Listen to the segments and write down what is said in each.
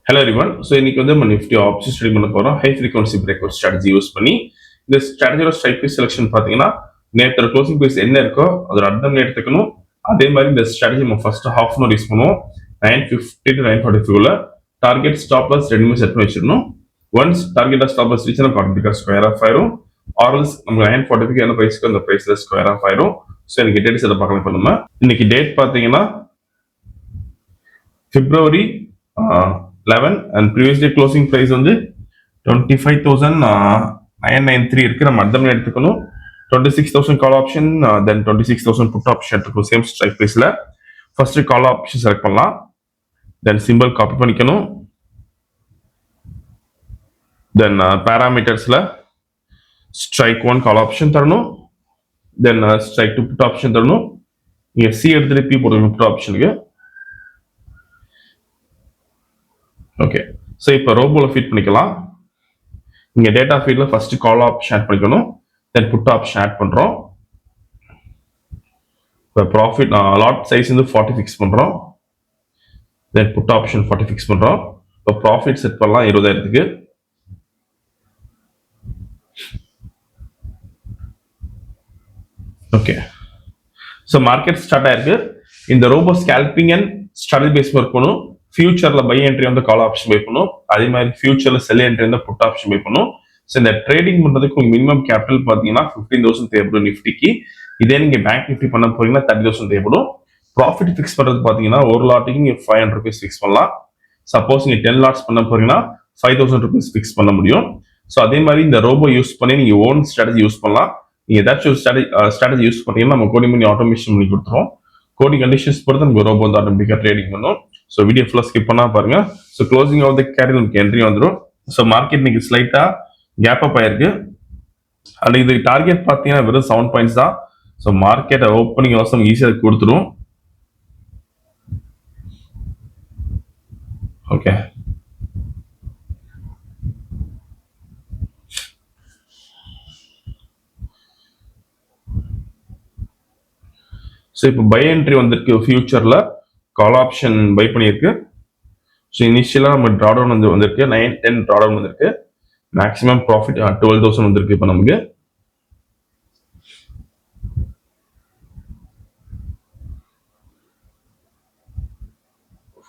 Hello everyone. So இன்னைக்கு வந்து நம்ம நிஃப்டி ஆப்ஷன் ஸ்டடி பண்ண போகிறோம். High frequency break out strategy use பண்ணி இந்த ஸ்ட்ராட்டஜியோட ஸ்ட்ரைக் ப்ரைஸ் செலெக்ஷன் பார்த்தீங்கன்னா நேற்று க்ளோசிங் ப்ரைஸ் என்ன இருக்கோ அதோட அர்த்தம் எடுத்துக்கணும். அதே மாதிரி இந்த ஸ்ட்ராட்டஜி நம்ம ஃபர்ஸ்ட் ஹாஃப் அன் யூஸ் பண்ணுவோம். 9:50 to 9:45 டார்கெட் ஸ்டாப் லாஸ் ரெண்டுமே செட் பண்ணி வச்சிடணும். Once target stop loss reach நம்ம ஆட்டோமேட்டிக்காக ஸ்கொயர் ஆஃப் ஆயிரும். ஆர்எல்ஸ் நம்ம 9:45 என்ன ப்ரைஸ்க்கு அந்த ப்ரைஸில் ஸ்கொயர் ஆஃப் ஆயிரும். ஸோ எனக்கு டேட் செட் பார்க்கலாம். இப்போ நம்ம இன்னைக்கு டேட் பார்த்தீங்கன்னா February 11 and previous day closing price வந்து 25,993 இருக்கு. நம்ம அர்த்தம் எடுத்துக்கணும். 26,000 call option, then 26,000 put option எடுத்துக்கணும். சேம் ஸ்ட்ரைக் ப்ரைஸ்ல ஃபர்ஸ்ட் கால் ஆப்ஷன் செலக்ட் பண்ணலாம். தென் சிம்பிள் காப்பி பண்ணிக்கணும். தென் பேராமீட்டர்ஸ்ல ஸ்ட்ரைக் 1 கால் ஆப்ஷன் தரணும். தென் ஸ்ட்ரைக் 2 புட் ஆப்ஷன் தரணும். நீங்க சி எடுத்துட்டு பி போடணும் புட் ஆப்ஷனுக்கு. ஓகே, ஸோ இப்போ ரோபோல ஃபிட் பண்ணிக்கலாம். இங்கே டேட்டா ஃபீல்டில் ஃபர்ஸ்ட் கால் ஆப்ஷன் ஆட் பண்ணிக்கணும். தென் புட் ஆப்ஷன் ஆட் பண்ணுறோம். இப்போ ப்ராஃபிட் லாட் சைஸ் வந்து 40 ஃபிக்ஸ் பண்ணுறோம். தென் புட் ஆப்ஷன் 40 ஃபிக்ஸ் பண்ணுறோம். இப்போ ப்ராஃபிட் செட் பண்ணலாம் 20,000க்கு. ஓகே, ஸோ மார்க்கெட் ஸ்டார்ட் ஆயிருக்கு. இந்த robo scalping and strategy base work பண்ணும். ஃபியூச்சர்ல பை என்ட்ரி வந்து கால் ஆப்ஷன் பை பண்ணும். அதே மாதிரி ஃபியூச்சர்ல செல் என்ட்ரி வந்து புட் ஆப்ஷன் பை பண்ணும். ஸோ இந்த ட்ரேடிங் பண்றதுக்கு உங்களுக்கு மினிமம் கேபிட்டல் பார்த்தீங்கன்னா 15,000 தேவைப்படும் நிஃப்டிக்கு. இதே நீங்க பேங்க் நிஃப்டி பண்ண போறீங்கன்னா 30,000 தேவைப்படும். ப்ராஃபிட் ஃபிக்ஸ் பண்றது பார்த்தீங்கன்னா ஒரு லாட்டுக்கு நீங்க 500 rupees ஃபிக்ஸ் பண்ணலாம். சப்போஸ் நீங்க 10 லாட்ஸ் பண்ண போறீங்கன்னா 5,000 rupees ஃபிக்ஸ் பண்ண முடியும். ஸோ அதே மாதிரி இந்த ரோபோ யூஸ் பண்ணி நீங்க ஓன் ஸ்ட்ராட்டஜி யூஸ் பண்ணலாம். நீங்க ஏதாச்சும் ஒரு ஸ்ட்ராட்டஜி யூஸ் பண்ணீங்கன்னா நம்ம கோடிங் பண்ணி ஆட்டோமேஷன் பண்ணி கொடுத்துருவோம். கோடிங் கண்டிஷன்ஸ் பொறுத்து நமக்கு ரோபோ வந்து ஆட்டோமேட்டிக்காக ட்ரேடிங் பண்ணும். ஸோ வீடியோ ஃபுல்லாக ஸ்கிப் பண்ணா பாருங்க. So closing of the candle நமக்கு என்ட்ரி வந்துடும். ஸோ மார்க்கெட் இன்னைக்கு ஸ்லைட்டா கேப் அப் ஆயிருக்கு. அண்ட் இது டார்கெட் பார்த்தீங்கன்னா வெறும் 7 பாயிண்ட்ஸ் தான். ஸோ மார்க்கெட்டை ஓப்பனிங் அவசரம் ஈஸியாக கொடுத்துரும். ஓகே, ஸோ இப்போ பை என்ட்ரி வந்திருக்கு. ஃபியூச்சர்ல கால் ஆப்ஷன் பை பண்ணியிருக்கு. ஸோ இனிஷியலாக நம்ம ட்ராடவுன் வந்திருக்கு 9-10 ட்ராடவுன் வந்திருக்கு. மேக்ஸிமம் ப்ராஃபிட் 12,000 வந்திருக்கு. இப்போ நமக்கு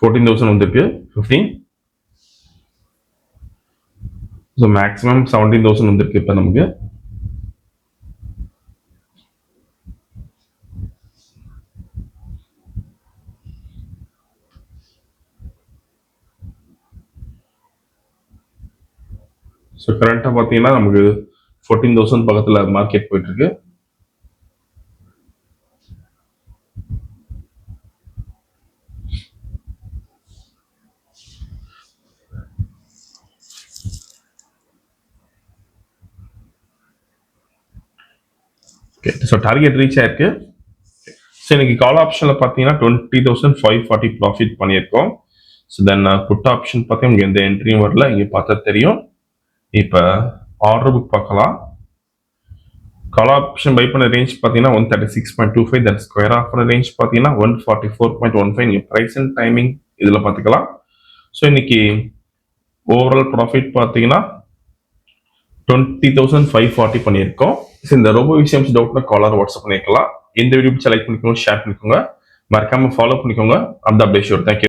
14,000 வந்திருக்கு. 15. ஸோ மேக்ஸிமம் 17,000 வந்திருக்கு இப்போ நமக்கு. ஸோ கரண்ட்டாக பார்த்தீங்கன்னா நமக்கு 14,000 பக்கத்தில் மார்க்கெட் போயிட்டு இருக்கு. ஓகே, ஸோ டார்கெட் ரீச் ஆயிருக்கு. ஸோ இன்னைக்கு கால் ஆப்ஷனில் பார்த்தீங்கன்னா 20,540 ப்ராஃபிட் பண்ணியிருக்கோம். ஸோ தென் புட் ஆப்ஷன் பார்த்தீங்கன்னா இங்கே எந்த என்ட்ரியும் வரல. இங்கே பார்த்தா தெரியும். இப்போ ஆர்டர் புக் பார்க்கலாம். கால் ஆப்ஷன் பை பண்ண ரேஞ்ச் பார்த்தீங்கன்னா 136.25. தென் ஸ்கொயர் ஆஃப் ரேஞ்ச் பார்த்தீங்கன்னா 144.15. இங்கே ப்ரைஸ் அண்ட் டைமிங் இதில் பார்த்துக்கலாம். ஸோ இன்னைக்கு ஓவரால் ப்ராஃபிட் பார்த்தீங்கன்னா 20,540 பண்ணியிருக்கோம். ஸோ இந்த ரோபோ விஷயம் டவுட்னா காலர் வாட்ஸ்அப் பண்ணிக்கலாம். இந்த வீடியோ செலக்ட் பண்ணிக்கோங்க, ஷேர் பண்ணிக்கோங்க, மறக்காம ஃபாலோ பண்ணிக்கோங்க. அந்த அப்டேட் ஷோர். தேங்க்யூ.